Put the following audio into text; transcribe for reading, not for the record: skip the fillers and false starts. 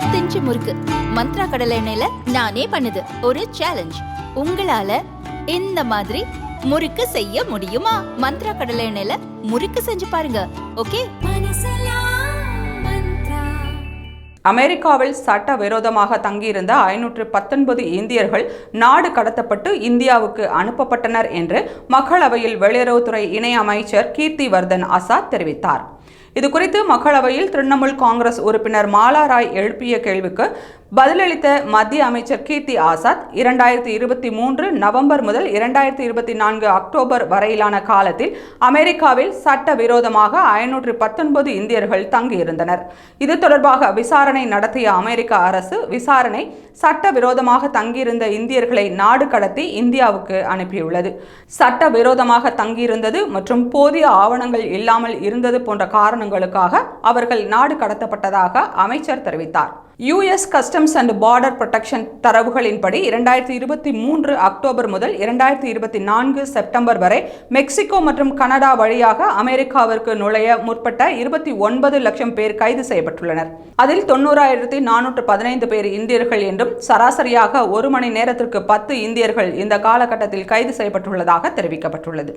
10 inch முறுக்கு மந்த்ரா கடலை எண்ணெயில நானே பண்ணுது. ஒரு சேலஞ்ச், உங்களால இந்த மாதிரி முறுக்கு செய்ய முடியுமா? மந்த்ரா கடலை எண்ணெயில முறுக்கு செஞ்சு பாருங்க. ஓகே. அமெரிக்காவில் சட்டவிரோதமாக தங்கியிருந்த 519 இந்தியர்கள் நாடு கடத்தப்பட்டு இந்தியாவுக்கு அனுப்பப்பட்டனர் என்று மக்களவையில் வெளியுறவுத்துறை இணை அமைச்சர் கீர்த்தி வர்தன் ஆசாத் தெரிவித்தார். இதுகுறித்து மக்களவையில் திரிணாமுல் காங்கிரஸ் உறுப்பினர் மாலா ராய் எழுப்பிய கேள்விக்கு பதிலளித்த மத்திய அமைச்சர் கீர்த்தி ஆசாத், 2023 நவம்பர் முதல் 2024 அக்டோபர் வரையிலான காலத்தில் அமெரிக்காவில் சட்டவிரோதமாக 519 இந்தியர்கள் தங்கியிருந்தனர். இது தொடர்பாக விசாரணை நடத்திய அமெரிக்க அரசு விசாரணை சட்டவிரோதமாக தங்கியிருந்த இந்தியர்களை நாடு கடத்தி இந்தியாவுக்கு அனுப்பியுள்ளது. சட்டவிரோதமாக தங்கியிருந்தது மற்றும் போதிய ஆவணங்கள் இல்லாமல் இருந்தது போன்ற காரணங்களுக்காக அவர்கள் நாடு கடத்தப்பட்டதாக அமைச்சர் தெரிவித்தார். US customs and border protection தரவுகளின்படி 2023 அக்டோபர் முதல் 2024 செப்டம்பர் வரை மெக்சிகோ மற்றும் கனடா வழியாக அமெரிக்காவிற்கு நுழைய முற்பட்ட 29 லட்சம் பேர் கைது செய்யப்பட்டுள்ளனர். அதில் 90,415 பேர் இந்தியர்கள் என்றும் சராசரியாக 1 மணி நேரத்திற்கு 10 இந்தியர்கள் இந்த காலகட்டத்தில் கைது செய்யப்பட்டுள்ளதாக தெரிவிக்கப்பட்டுள்ளது.